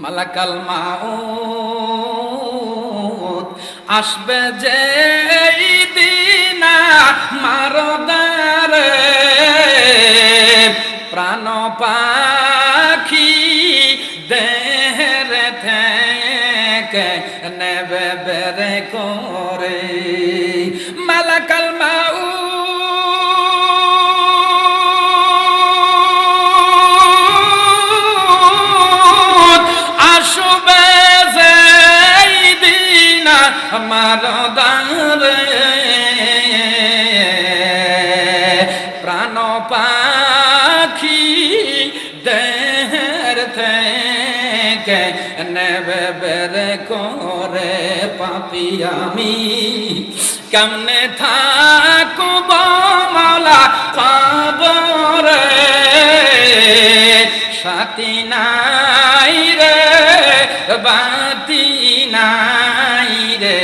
মালাকাল মাউত আসবে যে দিন মারদারে প্রাণ পাখি দেহের থেকে নেবে বেরে করে মালাকাল মাউত আসবে যে দিন মারদারে প্রাণ পাখি দেহের থেকে নেবে বেরে করে পাপী আমি কেমনে থাকব মাওলা কবরে সাথী নাই রে বাতি নাই রে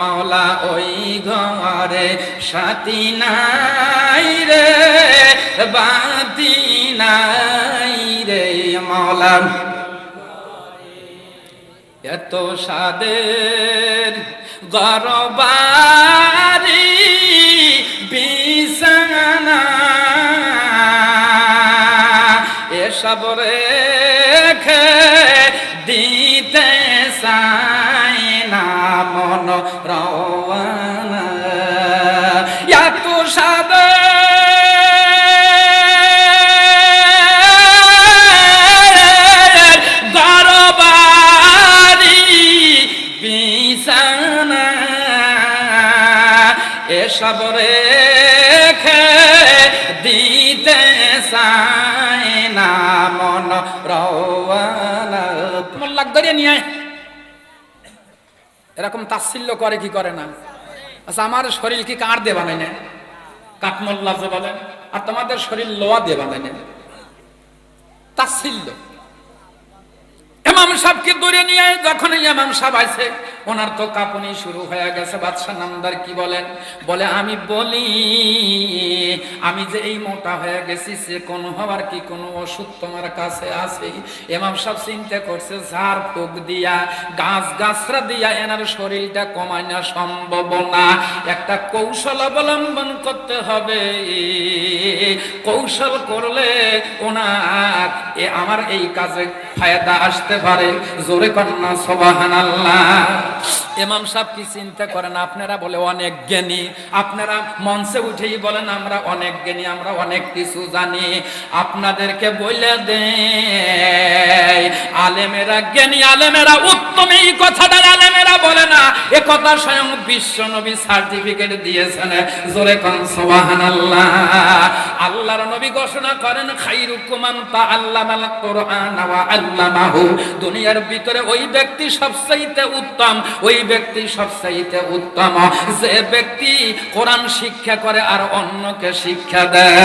মাওলা ওই ঘরে সাথী নাই রে বাতি নাই রে মাওলা এত সাদের গরবারি বিছানা এসব রেখে দিতে চাই না মন রওয়ানা এত সাদের এসব রেখে দিতে চাই না মন রওয়ানা মোল্লাক ধরিয়ে নিয়ে এরকম তাচ্ছিল্য করে কি করে না আচ্ছা আমার শরীর কি কাঠ দিয়ে বানাই না কাঠমোল্লা যে বলেন আর তোমাদের শরীর লোহা দিয়ে বানাই না তাচ্ছিল্য ইমাম সাহেবকে ধরে নিয়ে যখন ইমাম সাহেব আসে ওনার তো কাঁপুনি শুরু হয়ে গেছে বাদশাহ নামদার কি বলেন বলে আমি বলি আমি যে এই মোটা হয়ে গেছি সে কোন হওয়ার কি কোনো ওষুধ তোমার কাছে আছে ইমাম সাহেব চিন্তা করছে ঝাড় ফুঁক দিয়া গাছ গাছরা দিয়া এনার শরীরটা কমায় না সম্ভব না একটা কৌশল অবলম্বন করতে হবে কৌশল করলে ওনার আমার এই কাজে ফায়দা আসতে পারে জোরে কন্যা সুবহানাল্লাহ ইমাম সাহেব কি চিন্তা করেন আপনারা বলে অনেক জ্ঞানী আপনারা মঞ্চে উঠেই বলেন আমরা অনেক জ্ঞানী আমরা অনেক কিছু জানি আপনাদেরকে বলে দেই আলেমেরা জ্ঞানী আলেমেরা উত্তম এই কথাটা আলেমেরা বলে না এ কথা স্বয়ং বিশ্ব নবী সার্টিফিকেট দিয়েছেন জোরে কোন সুবহানাল্লাহ আল্লাহর নবী ঘোষণা করেন খায়রুকুম মান তাআল্লামাল কুরআন ওয়া আল্লামাহু দুনিয়ার ভিতরে ওই ব্যক্তি সবচেয়ে উত্তম ওই ব্যক্তি সবচেয়ে উত্তম যে ব্যক্তি কোরআন শিক্ষা করে আর অন্যকে শিক্ষা দেয়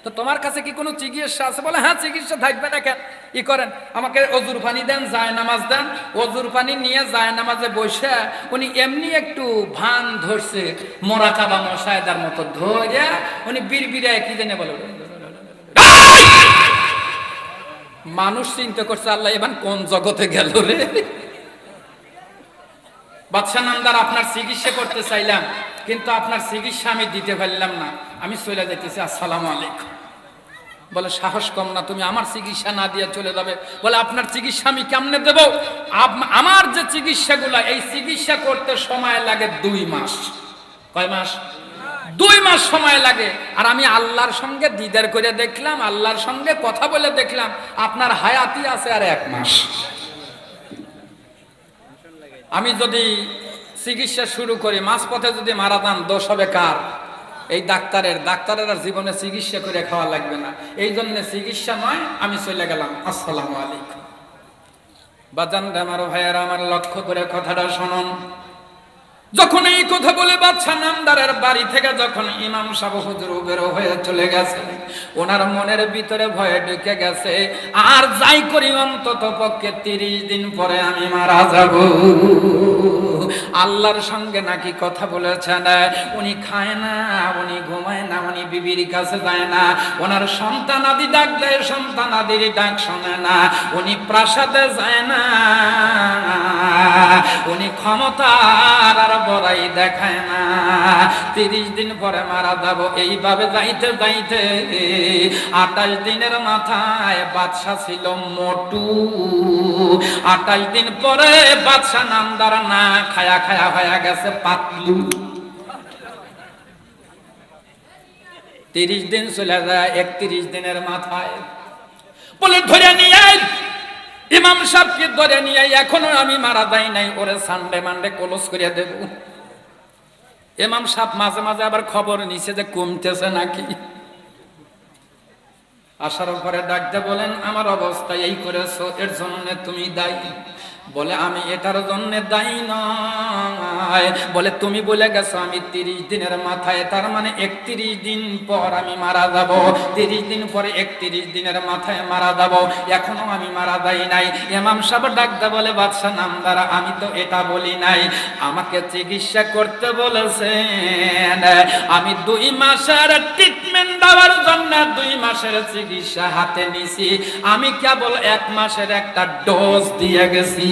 তো তোমার কাছে কি কোনো চিকিৎসা আছে বলে হ্যাঁ চিকিৎসা থাকবে না কেন ই করেন আমাকে অজুর পানি দেন যায় নামাজ দেন অজুর পানি নিয়ে যায় নামাজে বসে উনি এমনি একটু ভান ধরছে মোরাকাবা মশায়েদার মতো ধরে উনি বিড়বিড়ায় কি জানে বলে মানুষ চিন্তা করছে আল্লাহ এবার কোন জগতে গেল রে বাদশাহ নামদার আপনার চিকিৎসা করতে চাইলাম কিন্তু আপনার চিকিৎসা আমি দিতে পারলাম না আমি চলে যাইতেছি আসসালামু আলাইকুম বলে সাহস কম না তুমি আমার চিকিৎসা না দিয়ে চলে যাবে বলে আপনার চিকিৎসা আমি কেমনে দেব আমার যে চিকিৎসাগুলো এই চিকিৎসা করতে সময় লাগে 2 মাস কয় মাস 2 মাস সময় লাগে আর আমি আল্লাহর সঙ্গে দিদার করে দেখলাম আল্লাহর সঙ্গে কথা বলে দেখলাম আপনার হায়াতি আছে আর 1 মাস আমি যদি চিকিৎসা শুরু করি মাঝপথে যদি মারা যান দোষ হবে কার এই ডাক্তারের আর জীবনে চিকিৎসা করে খাওয়া লাগবে না এই জন্য চিকিৎসা নয় আমি চলে গেলাম আসসালামু আলাইকুম বাজান আমার ভাইয়ারা আমার লক্ষ্য করে কথাটা শুনুন যখন এই কথা বলে বাদশা নামদারের বাড়ি থেকে যখন ইমাম সাহেব হুজুর বের হয়ে চলে গেছে ওনার মনের ভিতরে ভয়ে ঢুকে গেছে, আর যাই করি অন্তত পক্ষে 30 দিন পরে আমি মারা যাব। আল্লাহর সঙ্গে নাকি কথা বলেছেন, উনি খায় না, উনি ঘুমায় না, উনি বিবির কাছে যায় না, ওনার সন্তানাদি ডাক দেয়, সন্তানাদির ডাক শোনে না, উনি প্রাসাদে যায় না, উনি ক্ষমতার আর বড়াই দেখায় না। 30 দিন পরে মারা যাব। এইভাবে যাইতে যাইতে 28 দিনের মাথায় বাদশা ছিল মোটু। 28 দিন পরে বাদশা নামদার না খায়া খায়া হয়ে গেছে পাতলু। 30 দিন চলে যায়, 31 দিনের মাথায় বলে ধরে নিয়ে ইমাম সাহেবকে ধরে নিয়ে, এখনো আমি মারা যাই নাই, ওরে সানডে মানডে ক্লোজ করে দেব। ইমাম সাহেব মাঝে মাঝে আবার খবর নিছে যে কমতেছে নাকি। আসার পরে ডাকতে বলেন, আমার অবস্থা এই করেছো, এর জন্য তুমি দায়ী। বলে আমি এটার জন্য দায়ী নয়। বলে তুমি বলে গেছো আমি 30 দিনের মাথায়, তার মানে 31 দিন পর আমি মারা যাব। 30 দিন পরে 31 দিনের মাথায় মারা যাব, এখনো আমি মারা যাই নাই। ইমাম সাহেব ডাকতে বলে, বাদশা নামদার, আমি তো এটা বলি নাই, আমাকে চিকিৎসা করতে বলেছেন। আমি 2 মাসের ট্রিটমেন্ট দেওয়ার জন্য 2 মাসের চিকিৎসা হাতে নিছি, আমি কেবল 1 মাসের একটা ডোজ দিয়ে গেছি।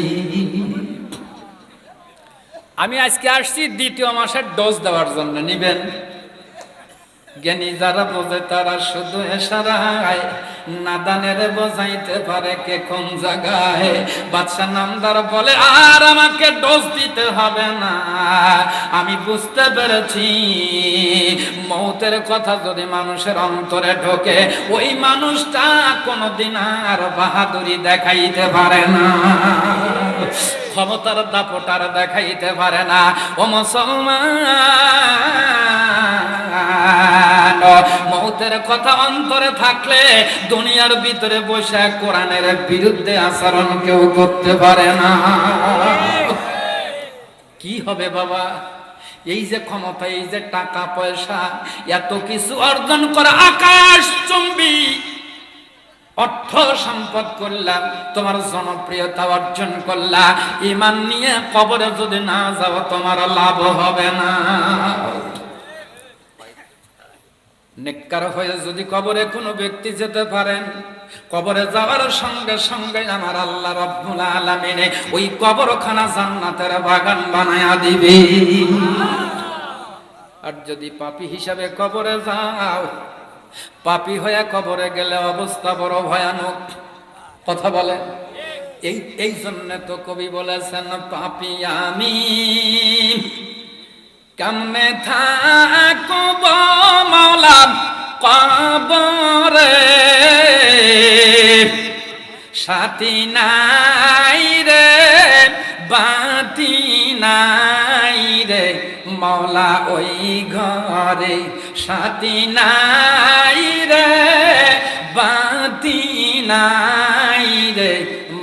আমি আজকে আসছি 2য় মাসের ডোজ দেওয়ার জন্য, নিবেন? জ্ঞানী যারা বোঝে তারা শুধু এশারায়, নাদানের বোঝাইতে পারে কে কোন জায়গায়। বাদশা নামদার বলে, আর আমাকে ডোজ দিতে হবে না, আমি বুঝতে পেরেছি মৌতের কথা যদি মানুষের অন্তরে ঢোকে, ওই মানুষটা কোনোদিন আর বাহাদুরি দেখাইতে পারে না, ক্ষমতার দাপটার দেখাইতে পারে না। ও মুসলমান, মৌতের কথা অন্তরে থাকলে দুনিয়ার ভিতরে বসে কোরআনের বিরুদ্ধে আচরণ কেউ করতে পারে না। কি হবে বাবা, এই যে ক্ষমতা, এই যে টাকা পয়সা, এত কিছু অর্জন করা, আকাশ চুম্বি অর্থ সম্পদ করলাম, তোমার জনপ্রিয়তা অর্জন করলা, ঈমান নিয়ে কবরে যদি না যাও তোমার লাভ হবে না। নেককার হয়ে যদি কবরে কোনো ব্যক্তি যেতে পারেন, কবরে যাওয়ার সঙ্গে সঙ্গে আমার আল্লাহ রাব্বুল আলামিন ওই কবরখানা জান্নাতের বাগান বানায়া দিবে। আর যদি পাপী হিসাবে কবরে যাও, পাপী হয়ে কবরে গেলে অবস্থা বড় ভয়ানক। কথা বলে, এই জন্য তো কবি বলেছেন, পাপী আমি কেমনে থাকব মাওলা কবরে, সাথী নাই রে বাতি নাই রে মাওলা ওই ঘরে, সাথী নাই রে বাতি নাই রে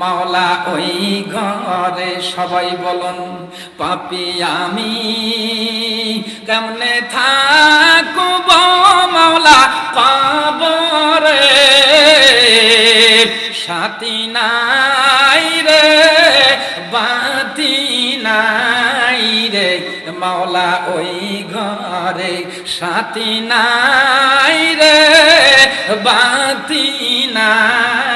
মাওলা ওই ঘরে। সবাই বলুন, পাপী আমি কেমনে থাকব মাওলা কবরে, সাথী নাই রে বাতি নাই রে মাওলা ওই ঘরে, সাথী নাই রে বাতি নাই